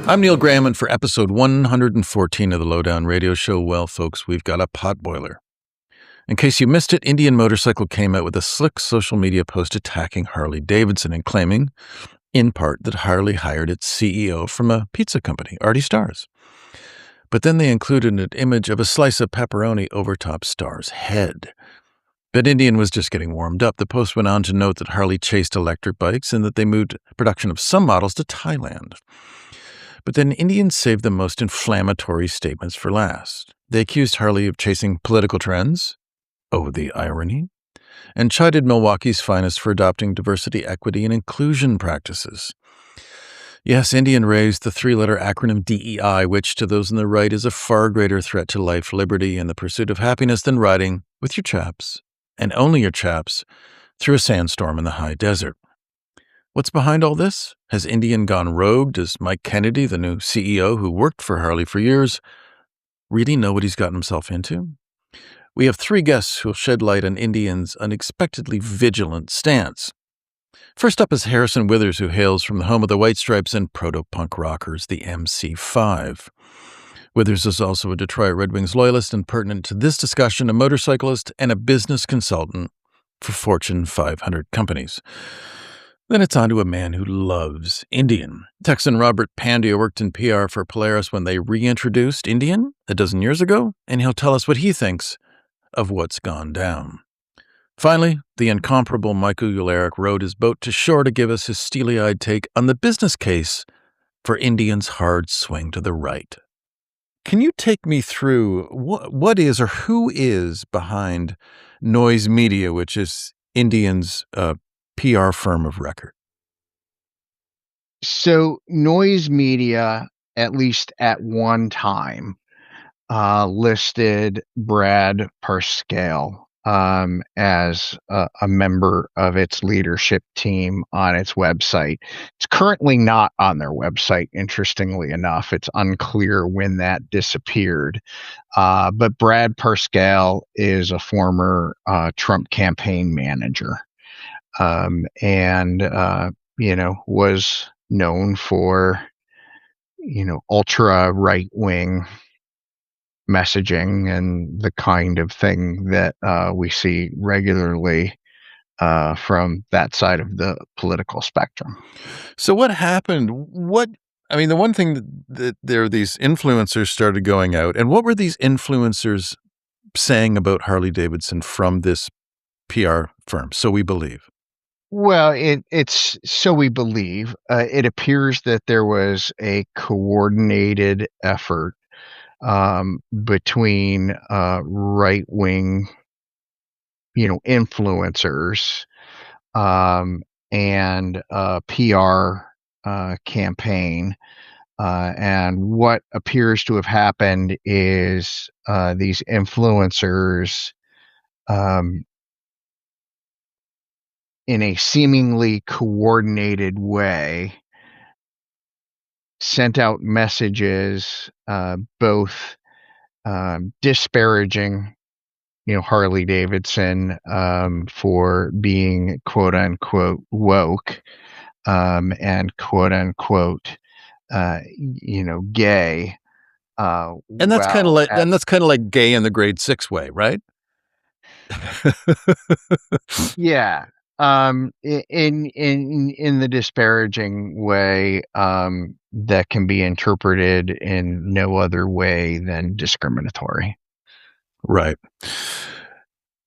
I'm Neil Graham, and for episode 114 of the Lowdown Radio Show, well, folks, we've got a potboiler. In case you missed it, Indian Motorcycle came out with a slick social media post attacking Harley-Davidson and claiming, in part, that Harley hired its CEO from a pizza company, Artie Starrs. But then they included an image of a slice of pepperoni over top Starrs' head. But Indian was just getting warmed up. The post went on to note that Harley chased electric bikes and that they moved production of some models to Thailand. But then Indian saved the most inflammatory statements for last. They accused Harley of chasing political trends, oh, the irony, and chided Milwaukee's finest for adopting diversity, equity, and inclusion practices. Yes, Indian raised the three-letter acronym DEI, which to those on the right is a far greater threat to life, liberty, and the pursuit of happiness than riding with your chaps, and only your chaps, through a sandstorm in the high desert. What's behind all this? Has Indian gone rogue? Does Mike Kennedy, the new CEO who worked for Harley for years, really know what he's gotten himself into? We have three guests who'll shed light on Indian's unexpectedly vigilant stance. First up is Harrison Withers, who hails from the home of the White Stripes and proto-punk rockers, the MC5. Withers is also a Detroit Red Wings loyalist and, pertinent to this discussion, a motorcyclist and a business consultant for Fortune 500 companies. Then it's on to a man who loves Indian. Texan Robert Pandya worked in PR for Polaris when they reintroduced Indian a dozen years ago, and he'll tell us what he thinks of what's gone down. Finally, the incomparable Michael Ularic rowed his boat to shore to give us his steely-eyed take on the business case for Indian's hard swing to the right. Can you take me through what is or who is behind Noise Media, which is Indian's PR firm of record? So Noise Media, at least at one time, listed Brad Parscale as a member of its leadership team on its website. It's currently not on their website, interestingly enough. It's unclear when that disappeared. But Brad Parscale is a former Trump campaign manager. Was known for, ultra right-wing messaging and the kind of thing that we see regularly from that side of the political spectrum. So what happened? The one thing that there are these influencers started going out, and what were these influencers saying about Harley-Davidson from this PR firm? So we believe. Well, it's so we believe. It appears that there was a coordinated effort between right-wing, influencers and a PR campaign. And what appears to have happened is these influencers in a seemingly coordinated way, sent out messages, both disparaging, Harley-Davidson for being quote unquote woke, and quote unquote, gay. And that's kind of like gay in the grade 6 way, right? Yeah. In the disparaging way, that can be interpreted in no other way than discriminatory. Right.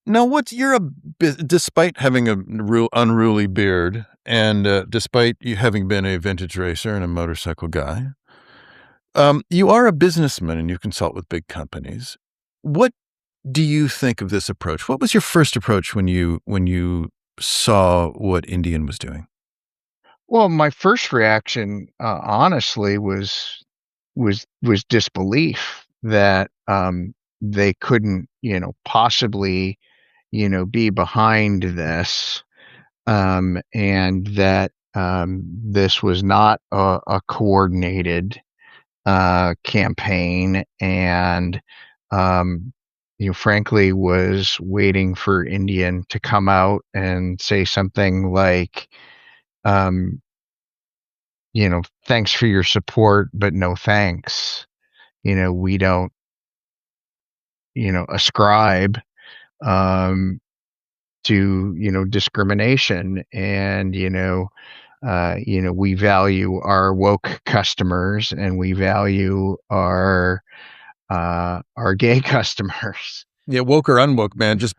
Now, despite having a unruly beard and despite you having been a vintage racer and a motorcycle guy, you are a businessman and you consult with big companies. What do you think of this approach? What was your first approach when you saw what Indian was doing? Well, my first reaction, honestly, was disbelief that they couldn't, possibly, be behind this, and that this was not a coordinated campaign, and frankly, was waiting for Indian to come out and say something like, thanks for your support, but no thanks. We don't, ascribe um, to, discrimination, and, we value our woke customers, and we value our gay customers. Yeah, woke or unwoke, man, just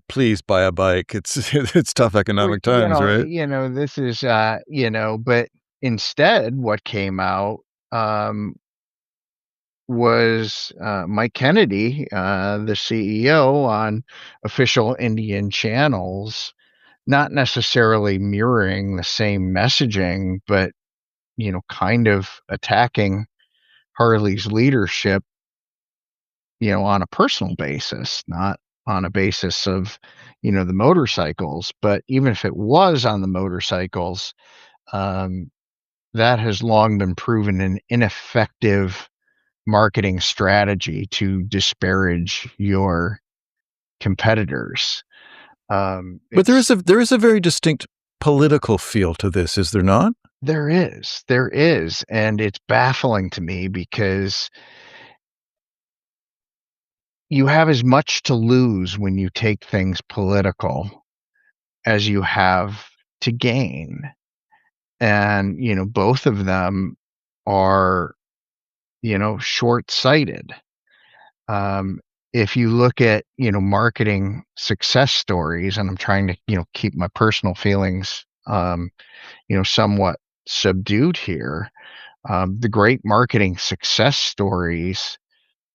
please buy a bike. It's it's tough Well, economic times, right? this is, but instead, what came out um, was Mike Kennedy, the CEO, on official Indian channels, not necessarily mirroring the same messaging, but kind of attacking Harley's leadership, on a personal basis, not on a basis of, the motorcycles. But even if it was on the motorcycles, um, that has long been proven an ineffective marketing strategy to disparage your competitors. But It's there is a very distinct political feel to this, is there not? there is, and it's baffling to me because you have as much to lose when you take things political as you have to gain. And, both of them are, short-sighted. Um, if you look at, marketing success stories, and I'm trying to, keep my personal feelings, somewhat subdued here, the great marketing success stories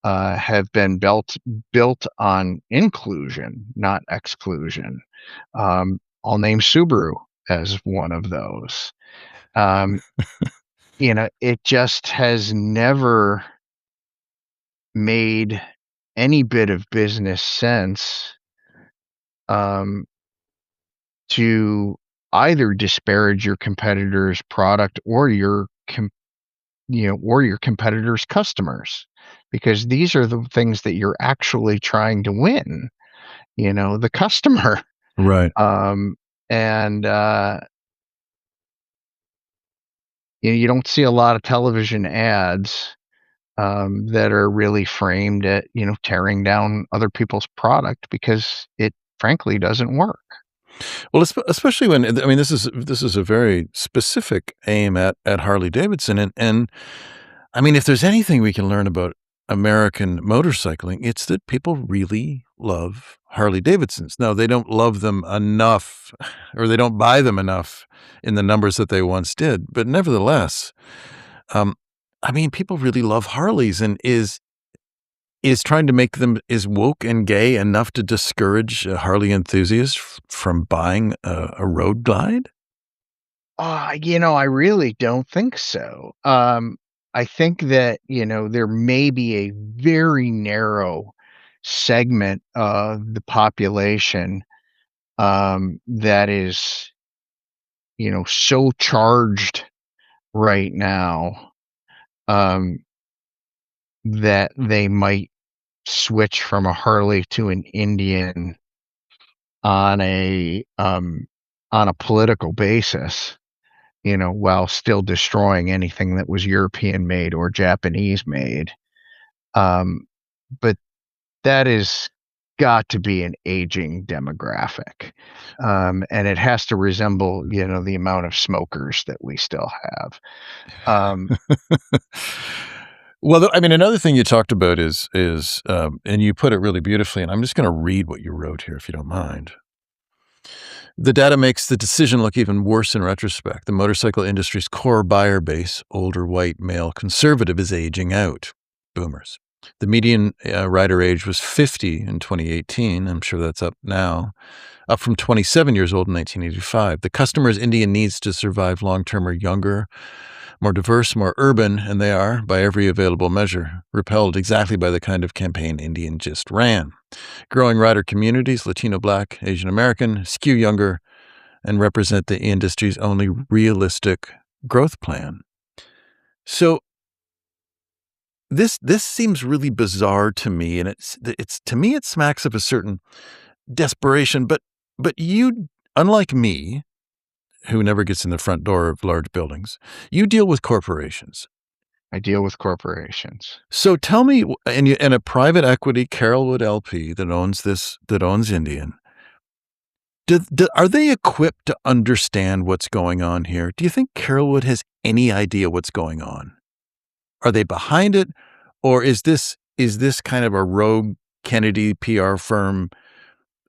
have been built on inclusion, not exclusion. I'll name Subaru as one of those. Um, it just has never made any bit of business sense um, to either disparage your competitor's product or or your competitor's customers, because these are the things that you're actually trying to win, the customer. Right. Um, and you don't see a lot of television ads that are really framed at, tearing down other people's product, because it frankly doesn't work. Well, especially when I mean, this is a very specific aim at Harley-Davidson, and I mean, if there's anything we can learn about American motorcycling, it's that people really love Harley-Davidsons. Now, they don't love them enough, or they don't buy them enough in the numbers that they once did, but nevertheless, um, I mean, people really love Harleys, and is trying to make them is woke and gay enough to discourage Harley enthusiasts from buying a road glide? I really don't think so. I think that, there may be a very narrow segment of the population that is, so charged right now um, that they might switch from a Harley to an Indian on a political basis, while still destroying anything that was European made or Japanese made. Um, but that is got to be an aging demographic. And it has to resemble, the amount of smokers that we still have. Um, Well, I mean, another thing you talked about and you put it really beautifully, and I'm just gonna read what you wrote here, if you don't mind. The data makes the decision look even worse in retrospect. The motorcycle industry's core buyer base, older white male conservative, is aging out. Boomers. The median rider age was 50 in 2018. I'm sure that's up now, up from 27 years old in 1985. The customer's Indian needs to survive long-term are younger, more diverse, more urban, and they are, by every available measure, repelled exactly by the kind of campaign Indian just ran. Growing rider communities, Latino, Black, Asian American, skew younger and represent the industry's only realistic growth plan. So this seems really bizarre to me, and it's to me it smacks of a certain desperation. But you, unlike me, who never gets in the front door of large buildings. You deal with corporations. I deal with corporations. So tell me, and a private equity Carolwood LP that owns Indian, are they equipped to understand what's going on here? Do you think Carolwood has any idea what's going on? Are they behind it, or is this kind of a rogue Kennedy PR firm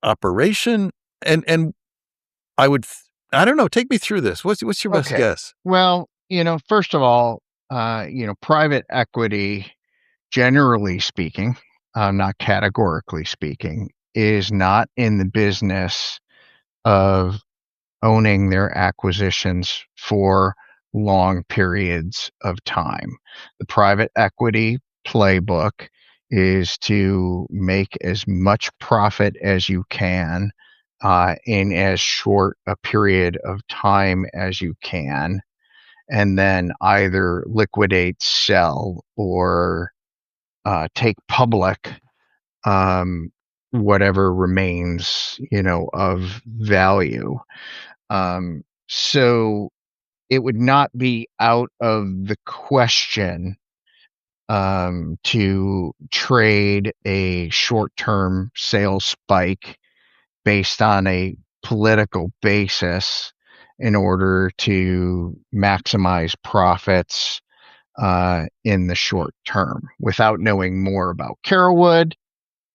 operation? And I don't know. Take me through this. What's your best Okay. guess? Well, first of all, private equity, generally speaking, not categorically speaking, is not in the business of owning their acquisitions for long periods of time. The private equity playbook is to make as much profit as you can in as short a period of time as you can, and then either liquidate, sell, or take public whatever remains, of value. So it would not be out of the question to trade a short-term sales spike based on a political basis in order to maximize profits in the short term. Without knowing more about Carolwood,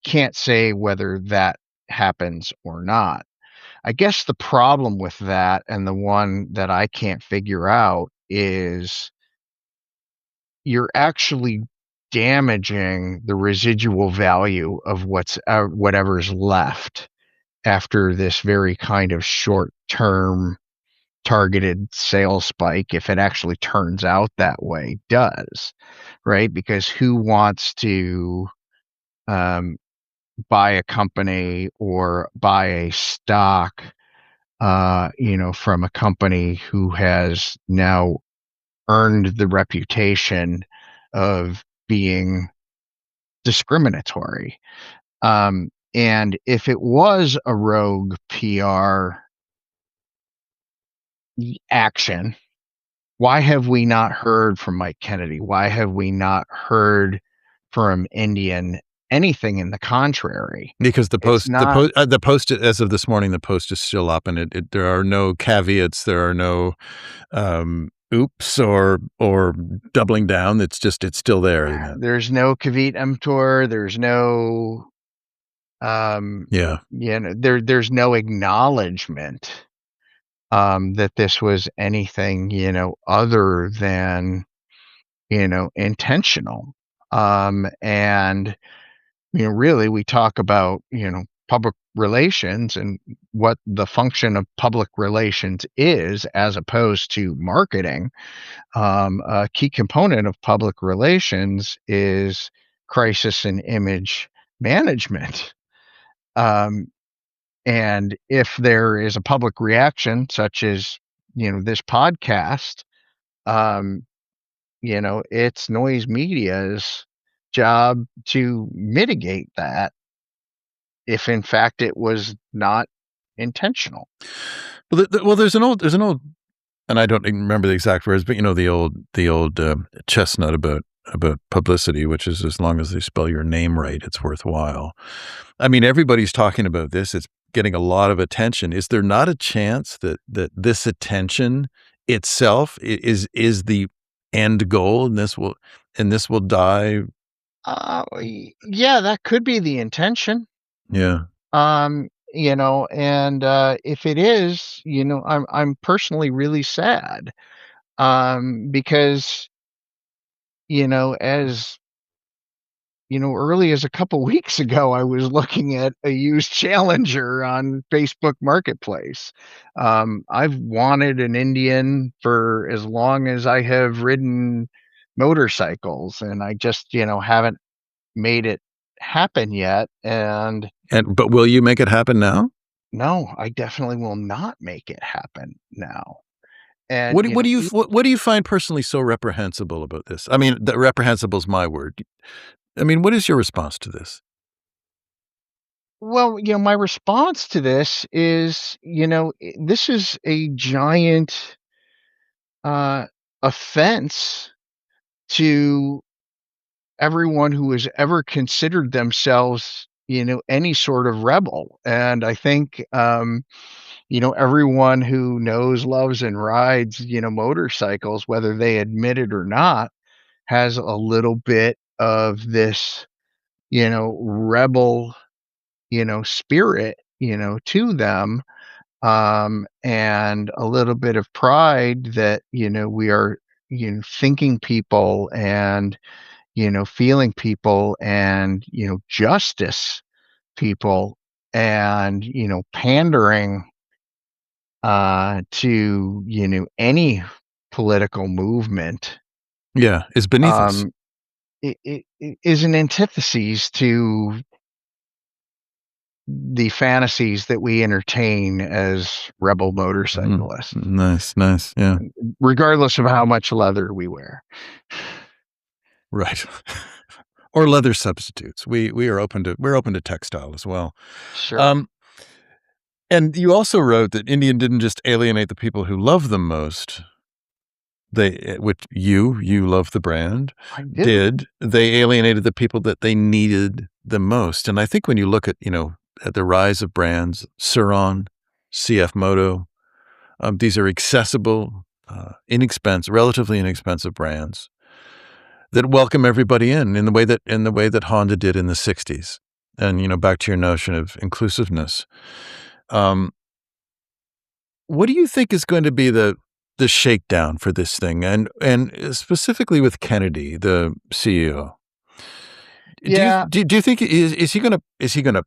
can't say whether that happens or not. I guess the problem with that, and the one that I can't figure out, is you're actually damaging the residual value of whatever's left after this very kind of short-term targeted sales spike, if it actually turns out that way, does, right? Because who wants to um, buy a company or buy a stock, from a company who has now earned the reputation of being discriminatory? And if it was a rogue PR action, why have we not heard from Mike Kennedy? Why have we not heard from Indian anything in the contrary? Because It's not. the post as of this morning, the post is still up, and there are no caveats, there are no oops or doubling down. It's still there, isn't it? There's no Kavit Emptor. There's no, Yeah. there's no acknowledgement that this was anything, other than, intentional. And really, we talk about, public relations and what the function of public relations is as opposed to marketing. A key component of public relations is crisis and image management. Um, and if there is a public reaction, such as, this podcast, um, it's noise media's job to mitigate that if in fact it was not intentional. Well, there's an old, and I don't even remember the exact words, but the old chestnut about publicity, which is as long as they spell your name right, it's worthwhile. I mean, everybody's talking about this. It's getting a lot of attention. Is there not a chance that this attention itself is the end goal, and this will die? Yeah, that could be the intention. Yeah. And if it is, I'm personally really sad. Because, as early as a couple weeks ago, I was looking at a used Challenger on Facebook Marketplace. I've wanted an Indian for as long as I have ridden motorcycles, and I just, haven't made it happen yet. But will you make it happen now? No, I definitely will not make it happen now. And, What do you find personally so reprehensible about this? I mean, reprehensible is my word. I mean, what is your response to this? Well, my response to this is, this is a giant uh, offense to everyone who has ever considered themselves, any sort of rebel. And I think, everyone who knows, loves, and rides, motorcycles, whether they admit it or not, has a little bit of this, rebel, spirit, to them, and a little bit of pride that, we are, thinking people and, feeling people and, justice people and, pandering to, any political movement, Yeah, is beneath us. um, it is an antithesis to the fantasies that we entertain as rebel Mhm. motorcyclists, Nice, nice. Yeah, regardless of how much leather we wear. right. Or leather substitutes. We're open to textile as well. Sure. Um, and you also wrote that Indian didn't just alienate the people who love them most. Which you love the brand, I do. did. They alienated the people that they needed the most. And I think when you look at, at the rise of brands, Suron, CF Moto, these are accessible, relatively inexpensive brands that welcome everybody in the way that Honda did in the 60s. And, back to your notion of inclusiveness. Um, what do you think is going to be the shakedown for this thing? And specifically with Kennedy, the CEO. Yeah. Do you think is he gonna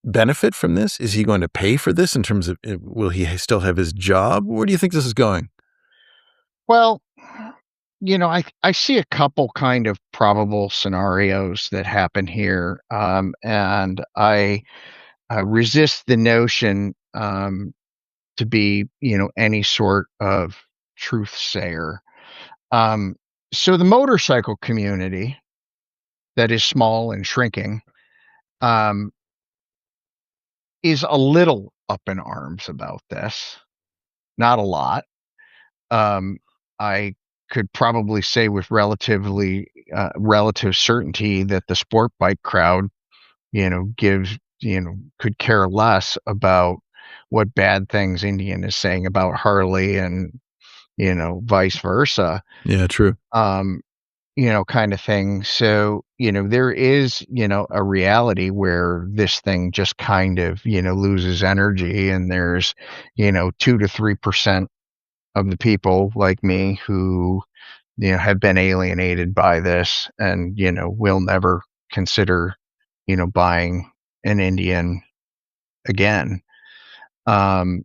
benefit from this? Is he going to pay for this in terms of will he still have his job? Where do you think this is going? Well, I see a couple kind of probable scenarios that happen here, and I resist the notion to be, any sort of truth sayer. Um, so the motorcycle community that is small and shrinking um, is a little up in arms about this. Not a lot. Um, I could probably say with relative certainty that the sport bike crowd, could care less about what bad things Indian is saying about Harley and, vice versa. Yeah, true. Um, kind of thing. So, there is, a reality where this thing just kind of, loses energy and there's, 2 to 3% of the people like me who, have been alienated by this and, will never consider, buying an Indian again. Um,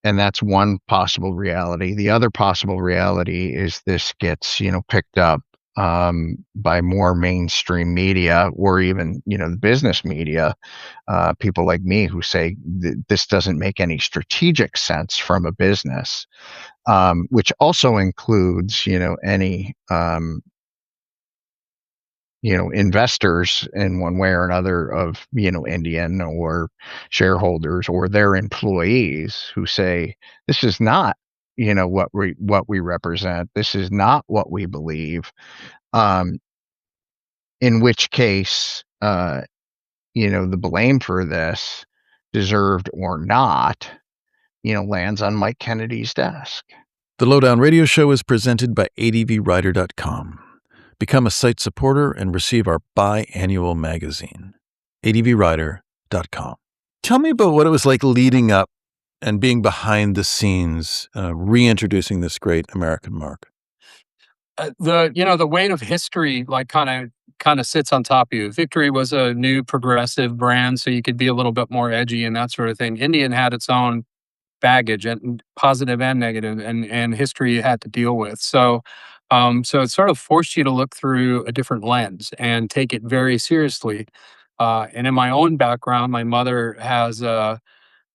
and that's one possible reality. The other possible reality is this gets, picked up by more mainstream media or even, the business media, people like me who say this doesn't make any strategic sense from a business, which also includes, any investors in one way or another of, Indian or shareholders or their employees who say, this is not, what we represent. This is not what we believe. Um, in which case, the blame for this, deserved or not, lands on Mike Kennedy's desk. The Lowdown Radio Show is presented by advwriter.com. Become a site supporter and receive our biannual magazine. advwriter.com. Tell me about what it was like leading up and being behind the scenes, reintroducing this great American mark. The weight of history like kind of sits on top of you. Victory was a new progressive brand, so you could be a little bit more edgy and that sort of thing. Indian had its own baggage and positive and negative, and history you had to deal with. So it sort of forced you to look through a different lens and take it very seriously. And in my own background, my mother has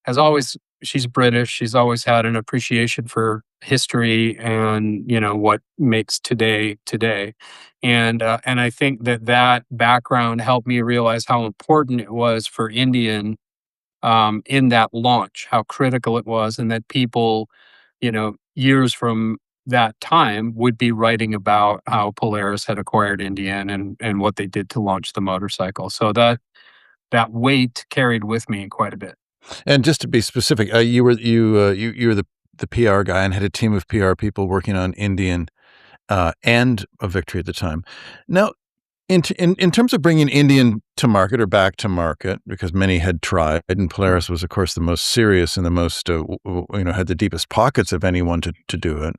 always she's British. She's always had an appreciation for history and what makes today today, and I think that background helped me realize how important it was for Indian in that launch, how critical it was, and that people, years from that time would be writing about how Polaris had acquired Indian and what they did to launch the motorcycle. So that weight carried with me quite a bit. And just to be specific, you were the PR guy and had a team of PR people working on Indian and a Victory at the time. Now, in terms of bringing Indian to market or back to market, because many had tried, and Polaris was, of course, the most serious and the most had the deepest pockets of anyone to do it.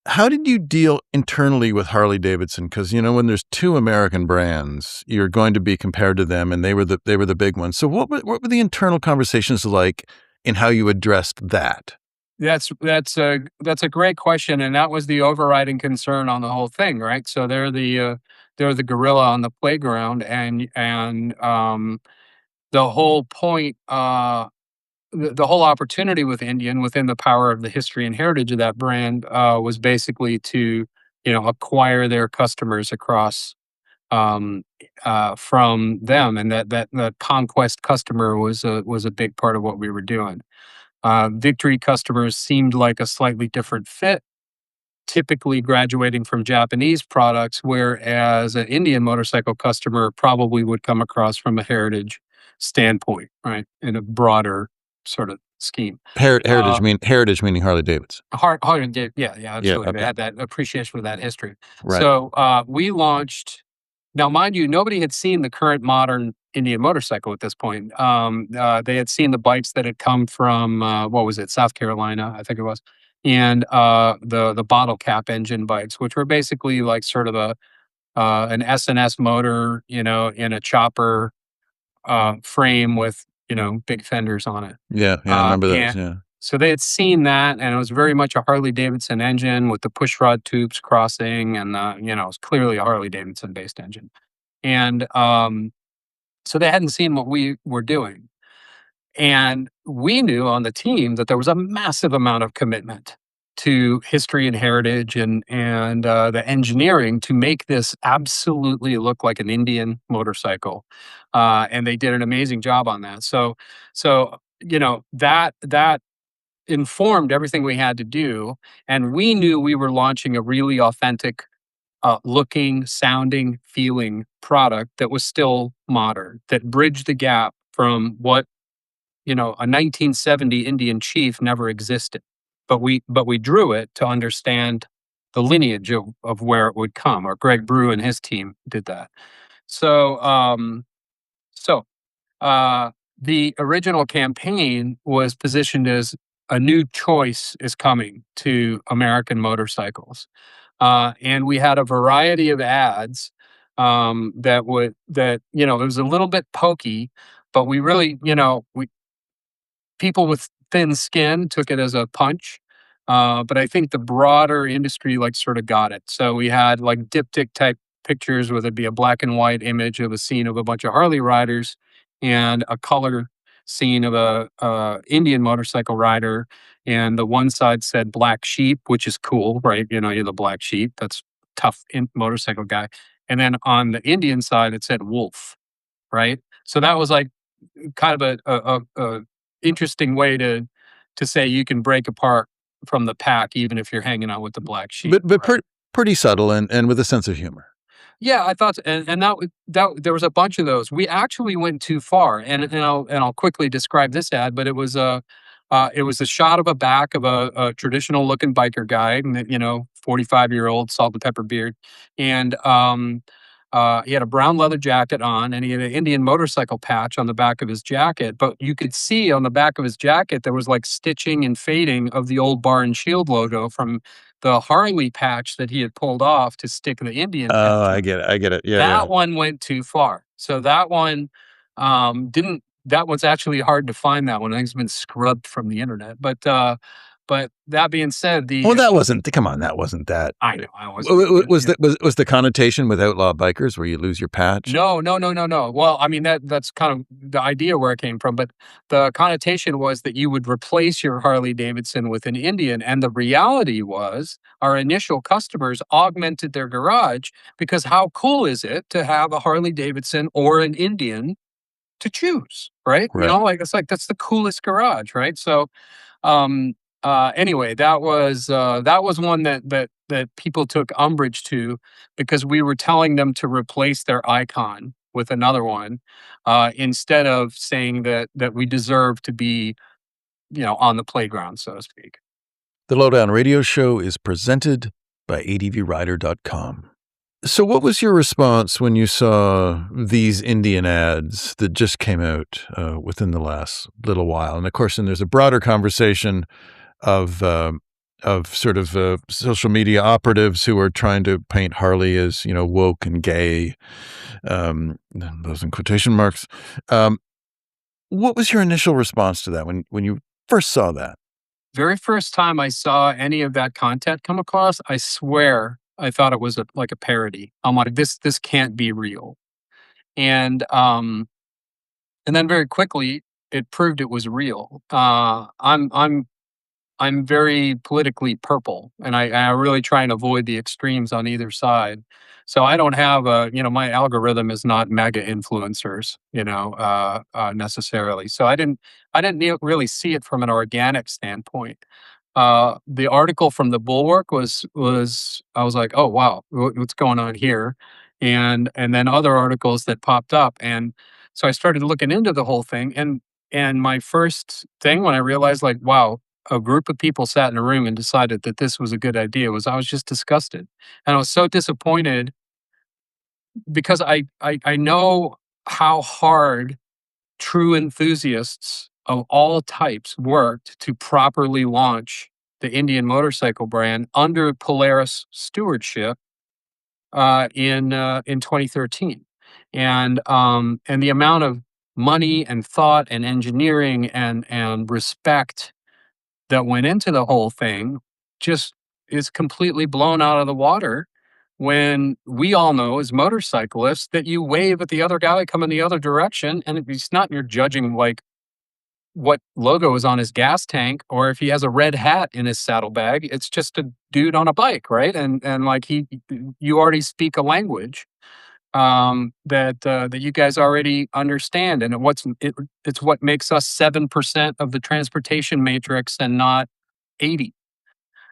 How did you deal internally with Harley-Davidson? Because when there's two American brands, you're going to be compared to them, and they were the big ones. So what were the internal conversations like in how you addressed that? That's a great question, and that was the overriding concern on the whole thing, right? So they're the gorilla on the playground, and the whole point. The whole opportunity with Indian within the power of the history and heritage of that brand was basically to acquire their customers across from them, and that conquest customer was a big part of what we were doing. Victory customers seemed like a slightly different fit, typically graduating from Japanese products, whereas an Indian motorcycle customer probably would come across from a heritage standpoint, right, in a broader sort of scheme. Heritage meaning Harley-Davidson. Yeah, absolutely. Okay. They had that appreciation for that history. Right. So we launched. Now, mind you, nobody had seen the current modern Indian motorcycle at this point. They had seen the bikes that had come from what was it, South Carolina, I think it was, and the bottle cap engine bikes, which were basically like sort of an S&S motor, in a chopper frame with big fenders on it. Yeah, I remember those. And Yeah. so they had seen that, and it was very much a Harley-Davidson engine with the pushrod tubes crossing, and it was clearly a Harley-Davidson based engine. And so they hadn't seen what we were doing, and we knew on the team that there was a massive amount of commitment to history and heritage and the engineering to make this absolutely look like an Indian motorcycle, and they did an amazing job on that. So that informed everything we had to do, and we knew we were launching a really authentic looking, sounding, feeling product that was still modern, that bridged the gap from what a 1970 Indian chief never existed, but we drew it to understand the lineage of where it would come. Or Greg Brew and his team did that. So so the original campaign was positioned as a new choice is coming to American motorcycles, and we had a variety of ads that it was a little bit pokey, but we really we people with thin skin took it as a punch. But I think the broader industry like sort of got it. So we had like diptych type pictures where there'd be a black and white image of a scene of a bunch of Harley riders and a color scene of a Indian motorcycle rider. And the one side said black sheep, which is cool, right? You're the black sheep. That's tough motorcycle guy. And then on the Indian side, it said wolf, right? So that was like kind of a interesting way to say you can break apart from the pack even if you're hanging out with the black sheep. But right? pretty subtle and with a sense of humor. Yeah, I thought, and that there was a bunch of those. We actually went too far, and I'll quickly describe this ad, but it was a shot of a back of a traditional looking biker guy, and 45-year-old salt and pepper beard, and he had a brown leather jacket on, and he had an Indian motorcycle patch on the back of his jacket. But you could see on the back of his jacket there was like stitching and fading of the old Bar and Shield logo from the Harley patch that he had pulled off to stick the Indian patch. Oh, I get it. Yeah, that one went too far. So that one didn't. That one's actually hard to find. That one, I think, it's been scrubbed from the internet. But But that being said, Well, that wasn't that. I know I wasn't. Was the connotation with outlaw bikers where you lose your patch? No. Well, I mean that's kind of the idea where it came from, but the connotation was that you would replace your Harley Davidson with an Indian, and the reality was our initial customers augmented their garage because how cool is it to have a Harley Davidson or an Indian to choose, right? Right. It's like that's the coolest garage, right? So anyway, that was one that people took umbrage to because we were telling them to replace their icon with another one, instead of saying that we deserve to be, on the playground, so to speak. The Lowdown Radio Show is presented by advrider.com. So what was your response when you saw these Indian ads that just came out within the last little while? And of course, then there's a broader conversation of sort of social media operatives who are trying to paint Harley as, woke and gay, those in quotation marks. What was your initial response to that when you first saw that? Very first time I saw any of that content come across, I swear I thought it was like a parody. I'm like, this can't be real. And then very quickly it proved it was real. I'm very politically purple, and I really try and avoid the extremes on either side. So I don't have my algorithm is not mega influencers, necessarily. So I didn't really see it from an organic standpoint. The article from the Bulwark was I was like, oh wow, what's going on here? And then other articles that popped up, and so I started looking into the whole thing, and my first thing when I realized like, wow, a group of people sat in a room and decided that this was a good idea was I was just disgusted. And I was so disappointed because I know how hard true enthusiasts of all types worked to properly launch the Indian motorcycle brand under Polaris stewardship in 2013, and the amount of money and thought and engineering and respect that went into the whole thing just is completely blown out of the water when we all know as motorcyclists that you wave at the other guy coming the other direction, and it's not you're judging like what logo is on his gas tank or if he has a red hat in his saddlebag. It's just a dude on a bike, right? And like you already speak a language that you guys already understand, and it's what makes us 7% of the transportation matrix and not 80.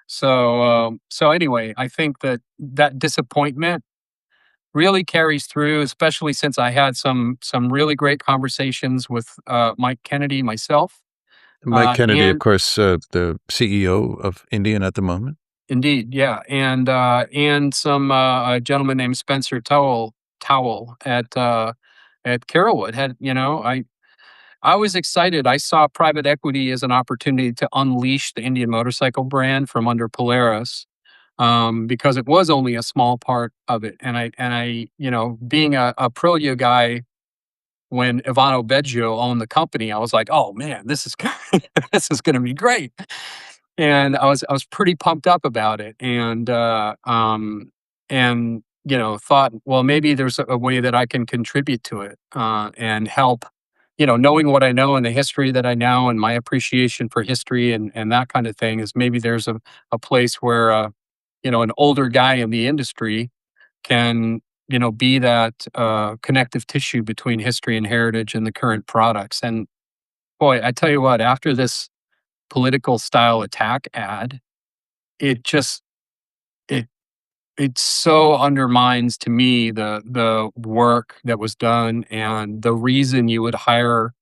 So anyway, I think that disappointment really carries through, especially since I had some really great conversations with Mike Kennedy myself. Mike Kennedy, of And course, the CEO of Indian at the moment. indeed, yeah, and some a gentleman named Spencer Towell at Carrollwood had I was excited. I saw private equity as an opportunity to unleash the Indian motorcycle brand from under Polaris, because it was only a small part of it. And I being a Aprilia guy when Ivano Beggio owned the company, I was like, oh man, this is this is going to be great. And I was pretty pumped up about it, and thought, well, maybe there's a way that I can contribute to it and help. Knowing what I know and the history that I know and my appreciation for history and that kind of thing is maybe there's a place where an older guy in the industry can be that connective tissue between history and heritage and the current products. And boy, I tell you what, after this political style attack ad, it just it it so undermines to me the work that was done and the reason you would hire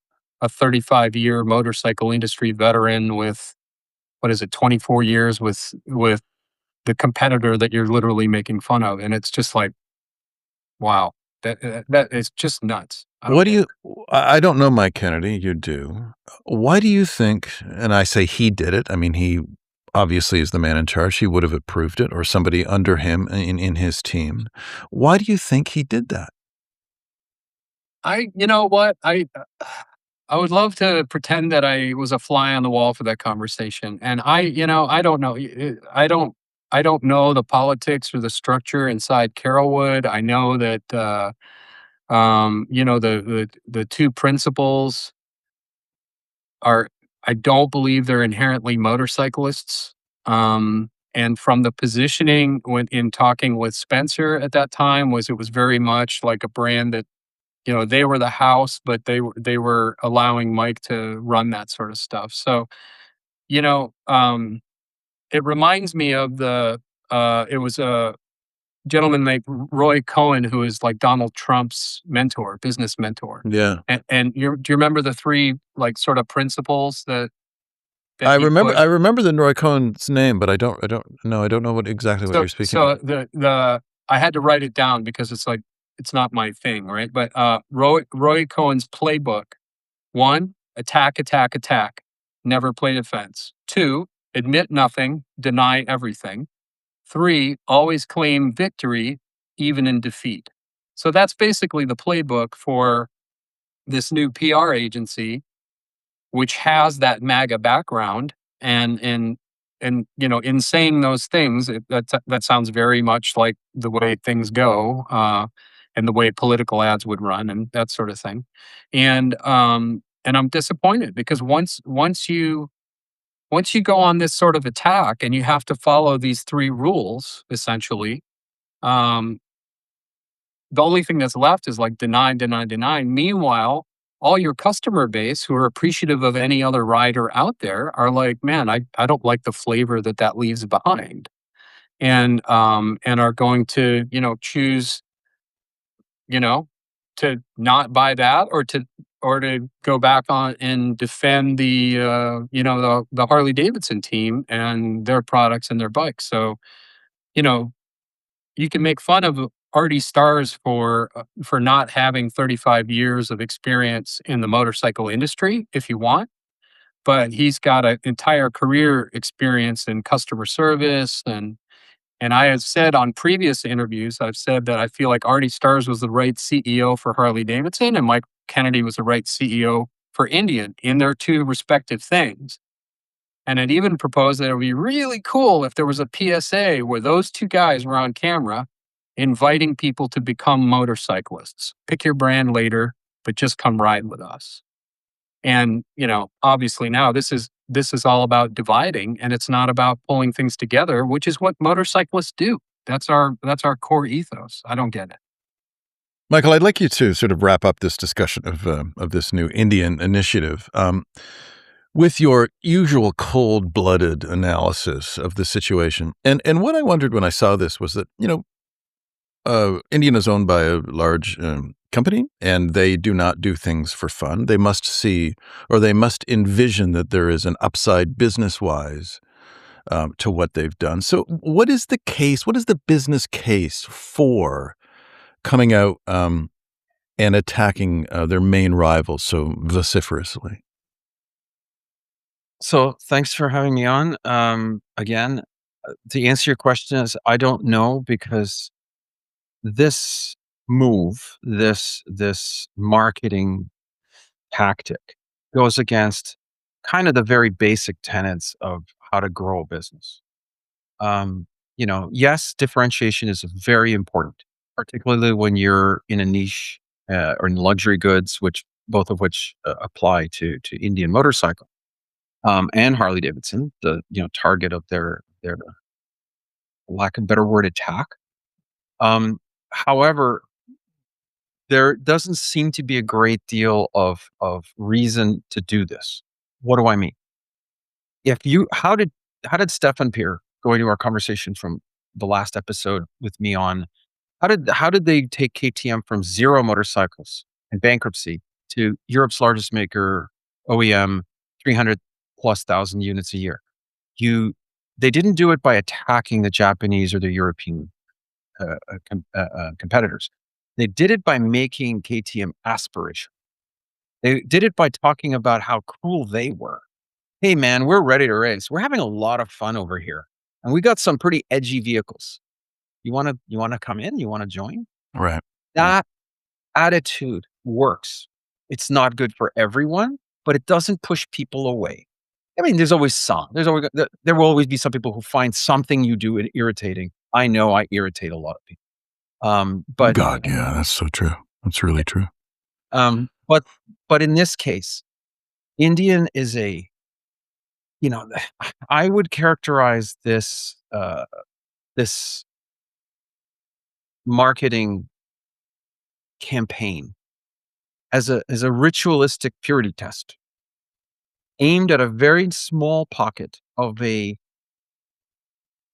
a 35-year motorcycle industry veteran with what is it 24 years with the competitor that you're literally making fun of. And it's just like, wow, that is just nuts. I don't What do get it. you I don't know Mike Kennedy, you do. Why do you think, and I say he did it, I mean, he obviously is the man in charge, he would have approved it, or somebody under him in his team. Why do you think he did that? You know what? I would love to pretend that I was a fly on the wall for that conversation. And I don't know. I don't know the politics or the structure inside Carrollwood. I know that, the two principals are, I don't believe they're inherently motorcyclists. And from the positioning when in talking with Spencer at that time was it was very much like a brand that, they were the house, but they were allowing Mike to run that sort of stuff. So, you know, um, it reminds me of it was a gentleman named Roy Cohen, who is like Donald Trump's mentor, business mentor. Yeah. And do you remember the three like sort of principles that I he remember pushed? I remember the Roy Cohen's name, but I don't know exactly what So you're speaking so of. the I had to write it down because it's like it's not my thing, right? But Roy Cohen's playbook: one, attack, attack, attack, never play defense. Two, admit nothing, deny everything. Three, always claim victory, even in defeat. So that's basically the playbook for this new PR agency, which has that MAGA background. And in saying those things, that sounds very much like the way things go, and the way political ads would run, and that sort of thing. And I'm disappointed because once you go on this sort of attack and you have to follow these three rules essentially, um, the only thing that's left is like deny, deny, deny. Meanwhile, all your customer base who are appreciative of any other rider out there are like, man, I don't like the flavor that leaves behind. And are going to, choose, you know, to not buy that or to go back on and defend the Harley Davidson team and their products and their bikes. So, you know, you can make fun of Artie Starrs for not having 35 years of experience in the motorcycle industry if you want, but he's got an entire career experience in customer service. And I have said on previous interviews, I've said that I feel like Artie Starrs was the right CEO for Harley Davidson and Mike Kennedy was the right CEO for Indian in their two respective things. And I'd even proposed that it would be really cool if there was a PSA where those two guys were on camera inviting people to become motorcyclists. Pick your brand later, but just come ride with us. And, obviously now this is all about dividing and it's not about pulling things together, which is what motorcyclists do. That's our core ethos. I don't get it. Michael, I'd like you to sort of wrap up this discussion of this new Indian initiative with your usual cold-blooded analysis of the situation. And what I wondered when I saw this was that, Indian is owned by a large company, and they do not do things for fun. They must see, or they must envision that there is an upside business-wise to what they've done. So what is the case? What is the business case for coming out and attacking their main rivals so vociferously? So thanks for having me on. Again, to answer your question is I don't know because this move, this marketing tactic goes against kind of the very basic tenets of how to grow a business. Yes, differentiation is very important, particularly when you're in a niche or in luxury goods, which both of which apply to Indian motorcycle and Harley Davidson, the target of their lack of a better word attack. However, there doesn't seem to be a great deal of reason to do this. What do I mean? If you how did Stefan Peer, going to our conversation from the last episode with me on how did they take KTM from zero motorcycles and bankruptcy to Europe's largest maker, OEM, 300 plus thousand units a year? They didn't do it by attacking the Japanese or the European competitors. They did it by making KTM aspirational. They did it by talking about how cool they were. Hey man, we're ready to race. We're having a lot of fun over here. And we got some pretty edgy vehicles. You wanna come in? You wanna join? Right. That attitude works. It's not good for everyone, but it doesn't push people away. I mean, there's always some. There will always be some people who find something you do irritating. I know I irritate a lot of people. But God, yeah, that's so true. That's really true. but in this case, Indian is I would characterize this this marketing campaign as a ritualistic purity test aimed at a very small pocket of a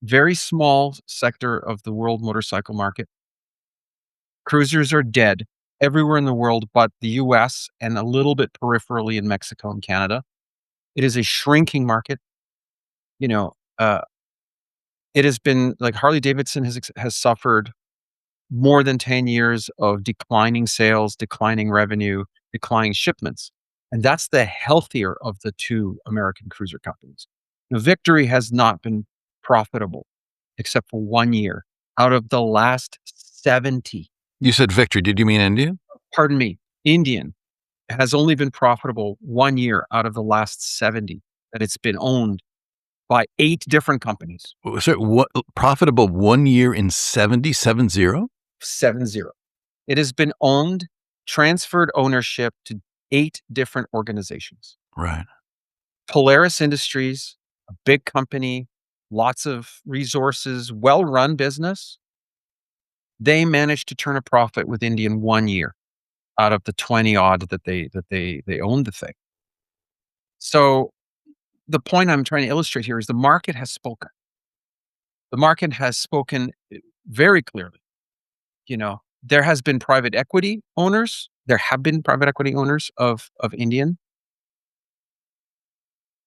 very small sector of the world motorcycle market. Cruisers are dead everywhere in the world but the US and a little bit peripherally in Mexico and Canada. It is a shrinking market. You know, it has been like Harley-Davidson has suffered more than 10 years of declining sales, declining revenue, declining shipments. And that's the healthier of the two American cruiser companies. Now, Victory has not been profitable except for 1 year out of the last 70. You said Victory. Did you mean Indian? Pardon me, Indian has only been profitable 1 year out of the last 70 that it's been owned by 8 different companies. So what profitable 1 year in 70? 70? 70. It has been owned, transferred ownership to 8 different organizations. Right. Polaris Industries, a big company, lots of resources, well-run business. They managed to turn a profit with Indian 1 year out of the 20 odd that they owned the thing. So the point I'm trying to illustrate here is the market has spoken. The market has spoken very clearly. There has been private equity owners. There have been private equity owners of Indian,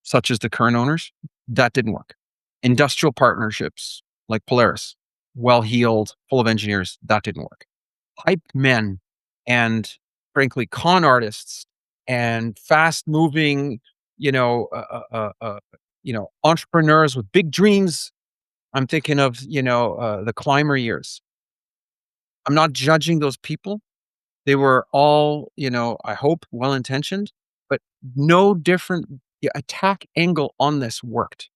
such as the current owners. That didn't work. Industrial partnerships like Polaris, well-heeled, full of engineers. That didn't work. Hype men and frankly, con artists and fast-moving, entrepreneurs with big dreams. I'm thinking of, the Climber years. I'm not judging those people. They were all, I hope well-intentioned, but no different attack angle on this worked.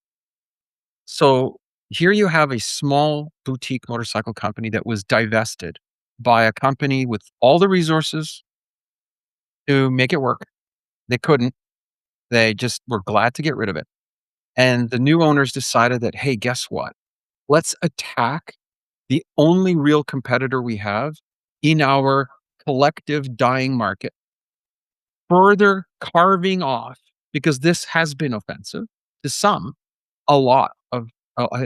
So here you have a small boutique motorcycle company that was divested by a company with all the resources to make it work. They couldn't. They just were glad to get rid of it. And the new owners decided that, hey, guess what? Let's attack the only real competitor we have in our collective dying market, further carving off, because this has been offensive to some, I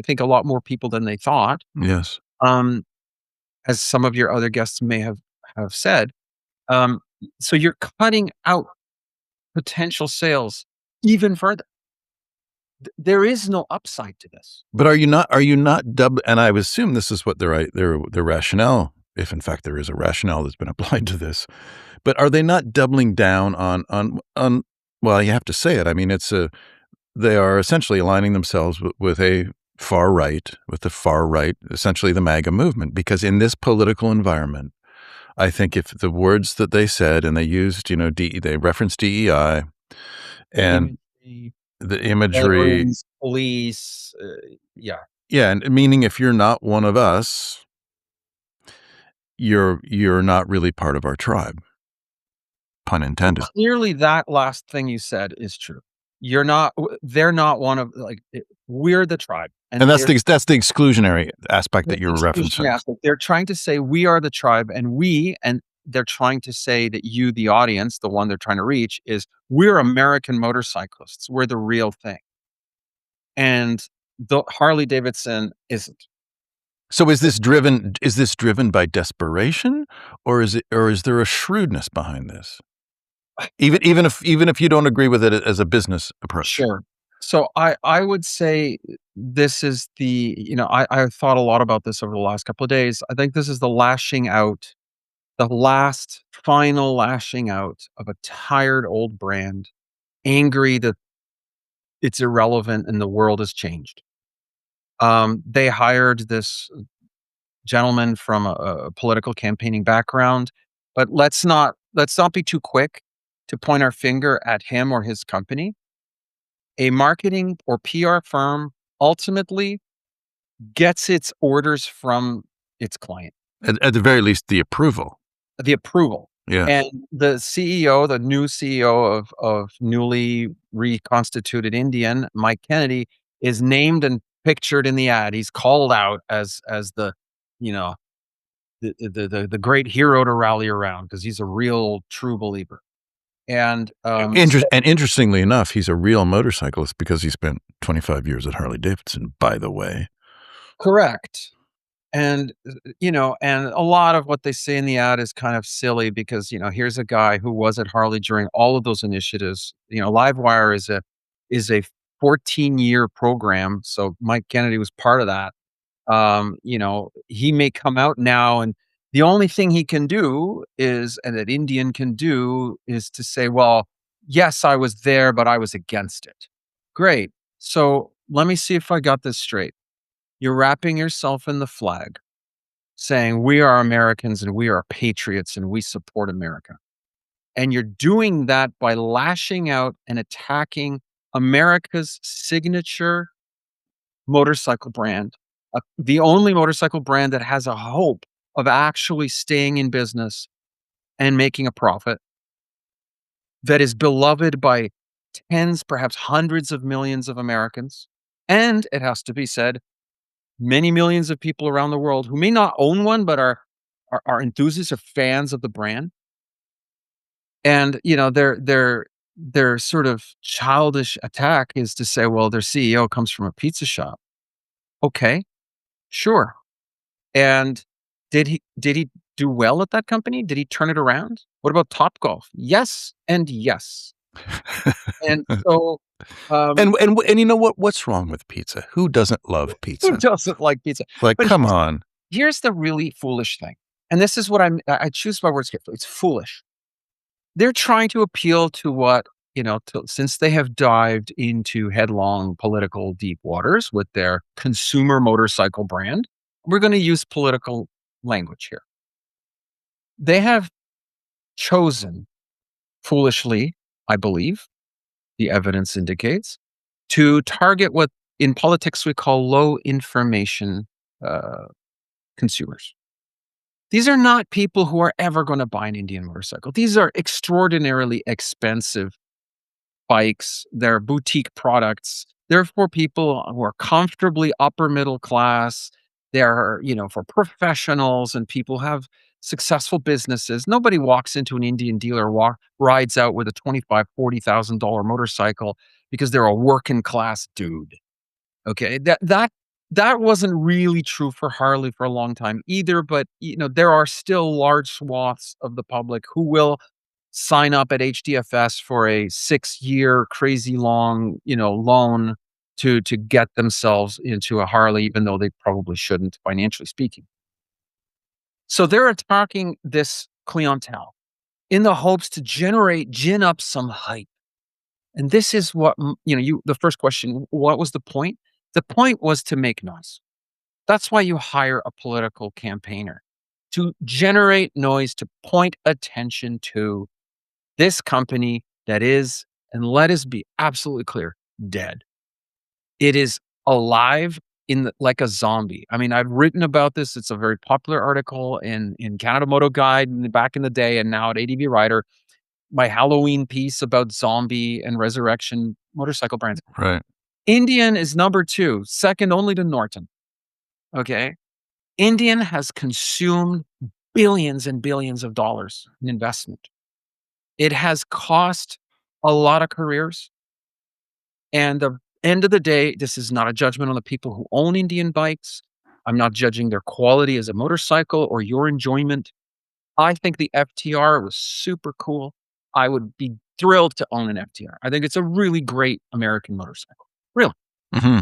think a lot more people than they thought. Yes. As some of your other guests may have said. So you're cutting out potential sales even further. There is no upside to this. But are you not and I would assume this is what their rationale, if in fact there is a rationale that's been applied to this, but are they not doubling down on well, you have to say it. I mean, they are essentially aligning themselves with the far right, essentially the MAGA movement, because in this political environment, I think if the words that they said, and they used, they referenced DEI and the imagery, police, yeah, and meaning if you're not one of us, you're not really part of our tribe. Pun intended. Clearly, that last thing you said is true. They're not one of we're the tribe, and that's the exclusionary aspect that you're referencing. They're trying to say we are the tribe, and they're trying to say that you, the audience, the one they're trying to reach, is we're American motorcyclists. We're the real thing. And the Harley-Davidson isn't. So is this driven by desperation, or is there a shrewdness behind this? Even if you don't agree with it as a business approach. Sure. So I would say this is I've thought a lot about this over the last couple of days. I think this is the last final lashing out of a tired old brand, angry that it's irrelevant and the world has changed. They hired this gentleman from a political campaigning background, but let's not be too quick. to point our finger at him or his company. A marketing or PR firm ultimately gets its orders from its client, At the very least, the approval. the approval. Yeah. And the CEO, the new CEO of newly reconstituted Indian, Mike Kennedy, is named and pictured in the ad. He's called out as the, you know, the great hero to rally around because he's a real true believer. And And interestingly enough, he's a real motorcyclist because he spent 25 years at Harley-Davidson, by the way. correct. And and a lot of what they say in the ad is kind of silly because here's a guy who was at Harley during all of those initiatives. Livewire is a 14-year program, so Mike Kennedy was part of that. He may come out now, and the only thing he can do and that Indian can do is to say, well, yes, I was there, but I was against it. Great. So let me see if I got this straight. You're wrapping yourself in the flag, saying we are Americans and we are patriots and we support America. And you're doing that by lashing out and attacking America's signature motorcycle brand, the only motorcycle brand that has a hope of actually staying in business and making a profit, that is beloved by tens, perhaps hundreds of millions of Americans. And it has to be said, many millions of people around the world who may not own one, but are enthusiasts or fans of the brand. And their sort of childish attack is to say, well, their CEO comes from a pizza shop. Okay, sure. And did he do well at that company? Did he turn it around? What about Topgolf? Yes, and yes. And so, And you know what? What's wrong with pizza? Who doesn't love pizza? who doesn't like pizza? Like, But come on. here's the really foolish thing. And this is what I choose my words carefully. It's foolish. They're trying to appeal to what, since they have dived into headlong political deep waters with their consumer motorcycle brand, we're going to use political language here. They have chosen, foolishly, I believe, the evidence indicates, to target what in politics we call low information consumers. These are not people who are ever going to buy an Indian motorcycle. These are extraordinarily expensive bikes. They're boutique products. They're for people who are comfortably upper middle class. They're, for professionals and people who have successful businesses. Nobody walks into an Indian dealer, rides out with a $25,000, $40,000 motorcycle because they're a working class dude. Okay, that wasn't really true for Harley for a long time either, but there are still large swaths of the public who will sign up at HDFS for a 6-year crazy long, loan to get themselves into a Harley, even though they probably shouldn't, financially speaking. So they're attacking this clientele in the hopes to gin up some hype. And this is what, the first question, what was the point? The point was to make noise. That's why you hire a political campaigner, to generate noise, to point attention to this company that is, and let us be absolutely clear, dead. It is alive like a zombie. I mean, I've written about this. It's a very popular article in Canada Moto Guide back in the day, and now at ADV Rider. My Halloween piece about zombie and resurrection motorcycle brands. Right. Indian is number 2, second only to Norton. Okay. Indian has consumed billions and billions of dollars in investment. It has cost a lot of careers. And the end of the day, this is not a judgment on the people who own Indian bikes. I'm not judging their quality as a motorcycle or your enjoyment. I think the FTR was super cool. I would be thrilled to own an FTR. I think it's a really great American motorcycle. Really. Mm-hmm.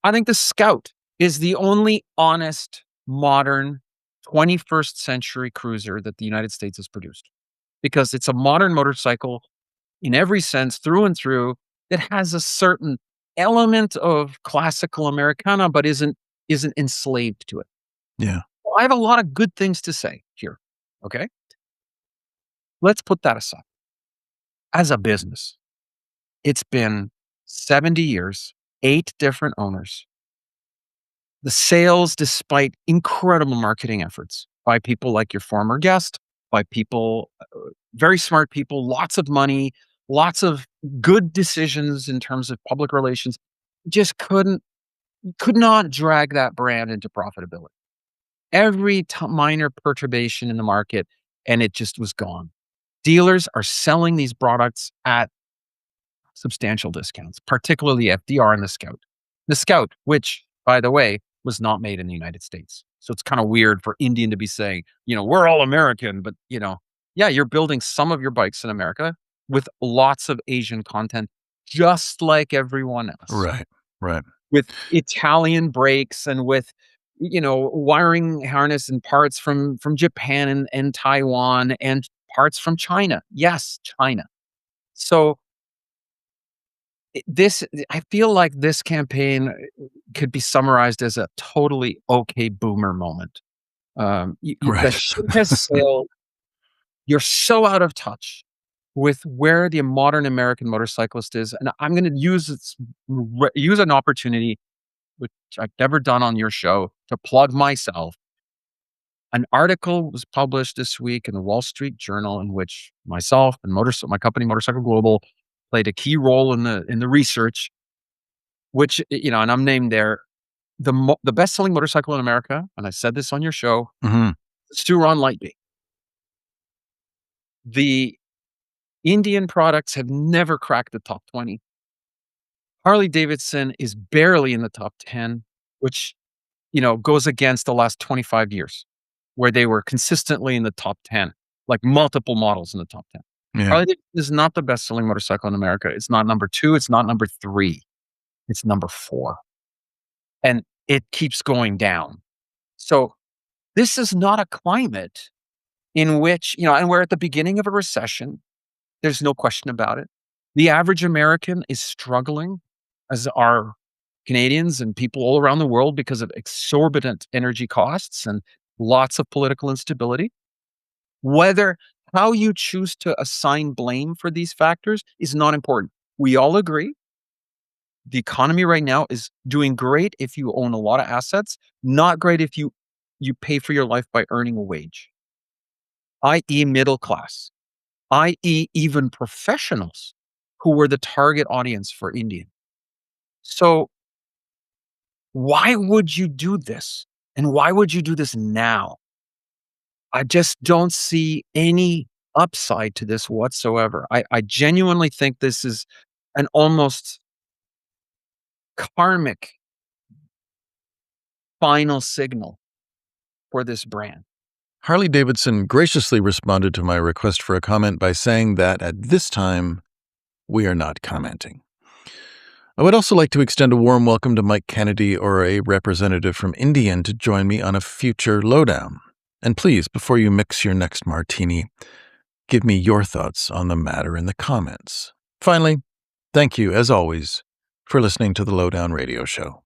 I think the Scout is the only honest, modern, 21st century cruiser that the United States has produced. Because it's a modern motorcycle in every sense, through and through, that has a certain element of classical Americana, but isn't enslaved to it. Yeah. I have a lot of good things to say here. Okay. Let's put that aside. as a business, it's been 70 years, 8 different owners. The sales, despite incredible marketing efforts by people like your former guest, by people, very smart people, lots of money, lots of good decisions in terms of public relations, just could not drag that brand into profitability. Every minor perturbation in the market, and it just was gone. Dealers are selling these products at substantial discounts, particularly FDR and the Scout. The Scout, which, by the way, was not made in the United States. So it's kind of weird for Indian to be saying, we're all American, but yeah, you're building some of your bikes in America with lots of Asian content, just like everyone else. Right, right. With Italian brakes and with, wiring harness and parts from Japan and Taiwan and parts from China. Yes, China. So I feel like this campaign could be summarized as a totally okay boomer moment. The Right. ship has sailed. You're so out of touch with where the modern American motorcyclist is, and I'm going to use an opportunity, which I've never done on your show, to plug myself. An article was published this week in the Wall Street Journal in which myself and my company, Motorcycle Global, played a key role in the research, which, and I'm named there, the best-selling motorcycle in America, and I said this on your show, Stu-Ron Lightbait. The Indian products have never cracked the top 20. Harley-Davidson is barely in the top 10, which, goes against the last 25 years, where they were consistently in the top 10, like multiple models in the top 10. Yeah. Harley-Davidson is not the best-selling motorcycle in America. It's not number 2. It's not number 3. It's number 4. And it keeps going down. So this is not a climate in which, and we're at the beginning of a recession. There's no question about it. The average American is struggling, as are Canadians and people all around the world, because of exorbitant energy costs and lots of political instability. How you choose to assign blame for these factors is not important. We all agree the economy right now is doing great if you own a lot of assets, not great if you pay for your life by earning a wage, i.e. middle class, i.e. even professionals who were the target audience for Indian. So why would you do this? And why would you do this now? I just don't see any upside to this whatsoever. I genuinely think this is an almost karmic final signal for this brand. Harley-Davidson graciously responded to my request for a comment by saying that at this time, we are not commenting. I would also like to extend a warm welcome to Mike Kennedy or a representative from Indian to join me on a future lowdown. And please, before you mix your next martini, give me your thoughts on the matter in the comments. Finally, thank you, as always, for listening to the Lowdown Radio Show.